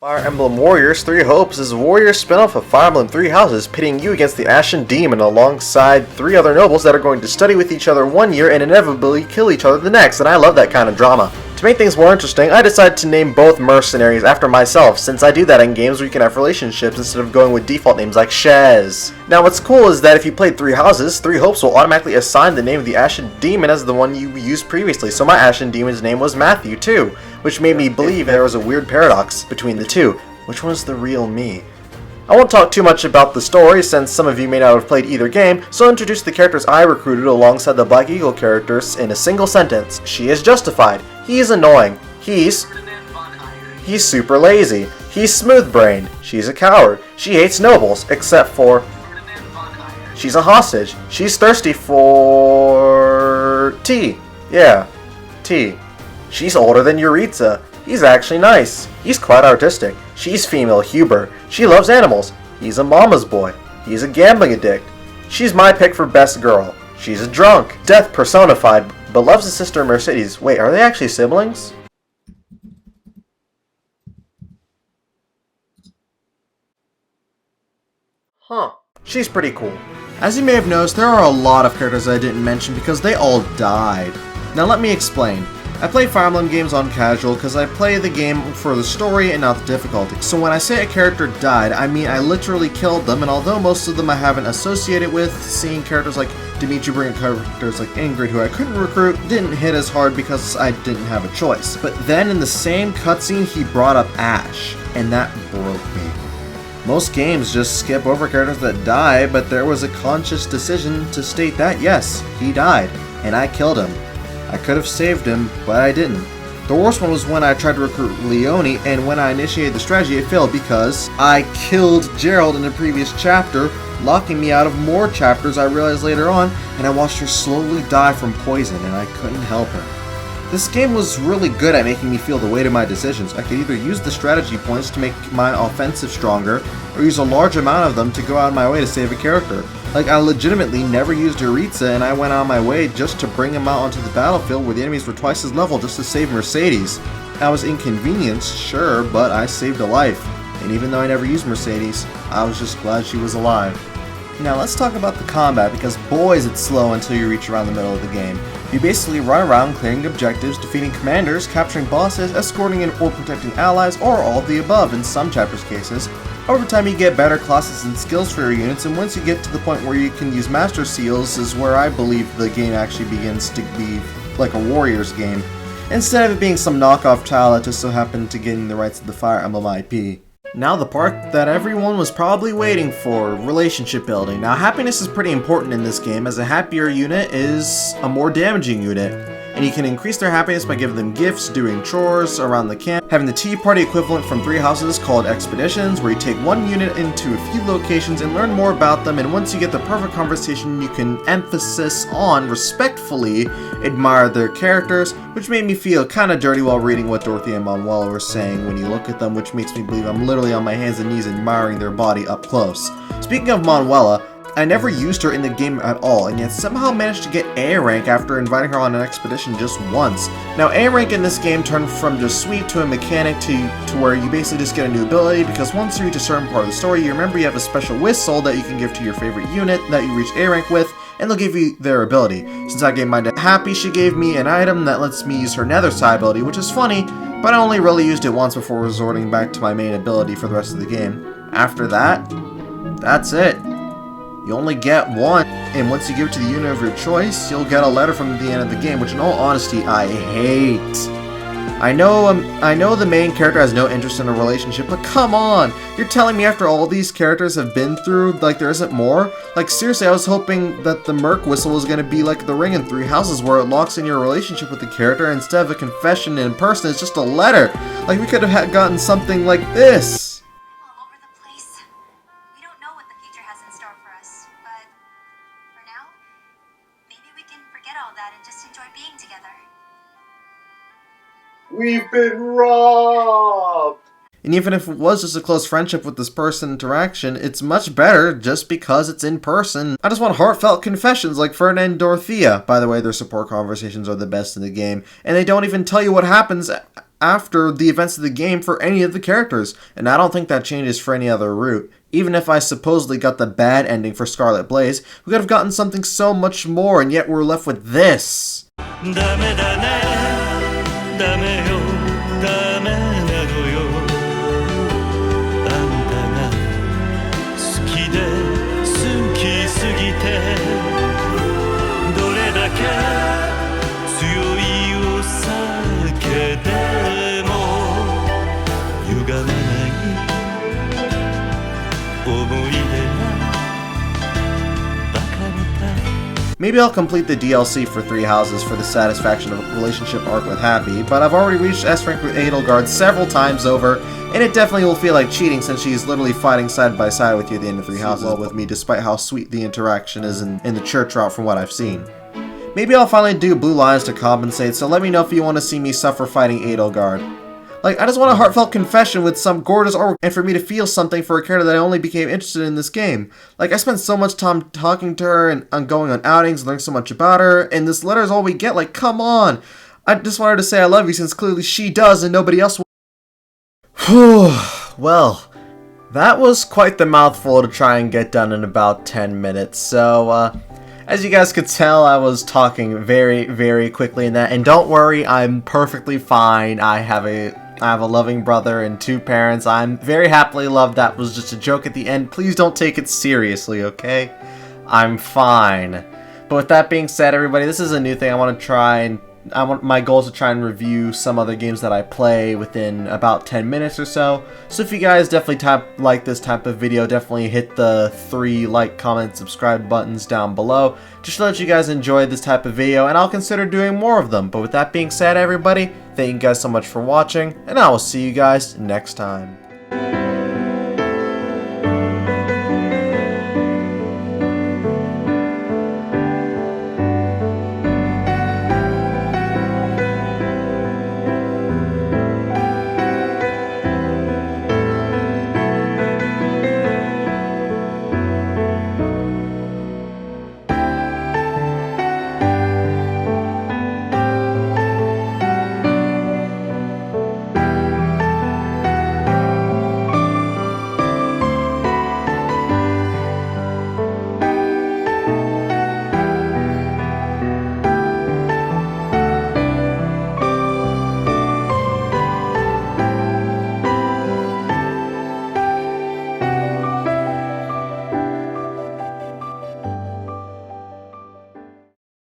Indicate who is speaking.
Speaker 1: Fire Emblem Warriors 3 Hopes is a warrior spin-off of Fire Emblem 3 Houses, pitting you against the Ashen Demon alongside 3 other nobles that are going to study with each other one year and inevitably kill each other the next, and I love that kind of drama. To make things more interesting, I decided to name both mercenaries after myself, since I do that in games where you can have relationships instead of going with default names like Shez. Now what's cool is that if you played 3 Houses, 3 Hopes will automatically assign the name of the Ashen Demon as the one you used previously, so my Ashen Demon's name was Matthew too, which made me believe there was a weird paradox between the two. Which one's the real me? I won't talk too much about the story since some of you may not have played either game, so I'll introduce the characters I recruited alongside the Black Eagle characters in a single sentence. She is justified. He is annoying. He's super lazy. He's smooth-brained. She's a coward. She hates nobles, except for... she's a hostage. She's thirsty for... tea. Yeah, tea. She's older than Yuritsa. He's actually nice. He's quite artistic. She's female Huber. She loves animals. He's a mama's boy. He's a gambling addict. She's my pick for best girl. She's a drunk. Death personified, but loves his sister Mercedes. Wait, are they actually siblings? Huh. She's pretty cool. As you may have noticed, there are a lot of characters I didn't mention because they all died. Now let me explain. I play Fire Emblem games on casual because I play the game for the story and not the difficulty. So when I say a character died, I mean I literally killed them, and although most of them I haven't associated with, seeing characters like Dimitri bring characters like Ingrid, who I couldn't recruit, didn't hit as hard because I didn't have a choice. But then in the same cutscene he brought up Ash, and that broke me. Most games just skip over characters that die, but there was a conscious decision to state that yes, he died, and I killed him. I could have saved him, but I didn't. The worst one was when I tried to recruit Leone, and when I initiated the strategy it failed because I killed Gerald in the previous chapter, locking me out of more chapters I realized later on, and I watched her slowly die from poison, and I couldn't help her. This game was really good at making me feel the weight of my decisions. I could either use the strategy points to make my offensive stronger, or use a large amount of them to go out of my way to save a character. Like, I legitimately never used Yuritsa, and I went on my way just to bring him out onto the battlefield where the enemies were twice his level just to save Mercedes. I was inconvenienced, sure, but I saved a life. And even though I never used Mercedes, I was just glad she was alive. Now let's talk about the combat, because boy is it slow until you reach around the middle of the game. You basically run around clearing objectives, defeating commanders, capturing bosses, escorting in or protecting allies, or all of the above in some chapters' cases. Over time you get better classes and skills for your units, and once you get to the point where you can use Master Seals is where I believe the game actually begins to be like a Warriors game, instead of it being some knockoff title that just so happened to getting the rights to the Fire Emblem IP. Now the part that everyone was probably waiting for, relationship building. Now happiness is pretty important in this game, as a happier unit is a more damaging unit. And you can increase their happiness by giving them gifts, doing chores around the camp, having the tea party equivalent from 3 houses called expeditions, where you take one unit into a few locations and learn more about them, and once you get the perfect conversation you can emphasis on respectfully admire their characters, which made me feel kinda dirty while reading what Dorothy and Manuela were saying when you look at them, which makes me believe I'm literally on my hands and knees admiring their body up close. Speaking of Manuela, I never used her in the game at all, and yet somehow managed to get A rank after inviting her on an expedition just once. Now A rank in this game turned from just sweet to a mechanic to where you basically just get a new ability, because once you reach a certain part of the story, you remember you have a special whistle that you can give to your favorite unit that you reach A rank with, and they'll give you their ability. Since I gave mine to Happy, she gave me an item that lets me use her Nether Side ability, which is funny, but I only really used it once before resorting back to my main ability for the rest of the game. After that, that's it. You only get one, and once you give it to the unit of your choice, you'll get a letter from the end of the game, which in all honesty, I hate. I know the main character has no interest in a relationship, but come on! You're telling me after all these characters have been through, like there isn't more? Like seriously, I was hoping that the Merc Whistle was gonna be like the ring in 3 Houses, where it locks in your relationship with the character, instead of a confession in person, it's just a letter! Like we could have gotten something like this! We've been robbed! And even if it was just a close friendship with this person interaction, it's much better just because it's in person. I just want heartfelt confessions like Ferdinand and Dorothea. By the way, their support conversations are the best in the game, and they don't even tell you what happens after the events of the game for any of the characters, and I don't think that changes for any other route. Even if I supposedly got the bad ending for Scarlet Blaze, we could have gotten something so much more, and yet we're left with this. Maybe I'll complete the DLC for 3 Houses for the satisfaction of a relationship arc with Happy, but I've already reached S rank with Edelgard several times over, and it definitely will feel like cheating since she's literally fighting side by side with you at the end of 3 Houses well with me, despite how sweet the interaction is in the church route from what I've seen. Maybe I'll finally do Blue Lions to compensate, so let me know if you want to see me suffer fighting Edelgard. Like, I just want a heartfelt confession with some gorgeous artwork and for me to feel something for a character that I only became interested in this game. Like, I spent so much time talking to her and going on outings, learning so much about her, and this letter is all we get. Like, come on! I just wanted to say I love you since clearly she does and nobody else will. Whew. Well, that was quite the mouthful to try and get done in about 10 minutes, so, as you guys could tell, I was talking very, very quickly in that, and don't worry, I'm perfectly fine. I have a loving brother and 2 parents. I'm very happily loved. That was just a joke at the end. Please don't take it seriously, okay? I'm fine. But with that being said, everybody, this is a new thing I want to try, and my goal is to try and review some other games that I play within about 10 minutes or so. So if you guys definitely like this type of video, definitely hit the 3 like, comment, subscribe buttons down below, just to let you guys enjoy this type of video, and I'll consider doing more of them. But with that being said, everybody, thank you guys so much for watching, and I will see you guys next time.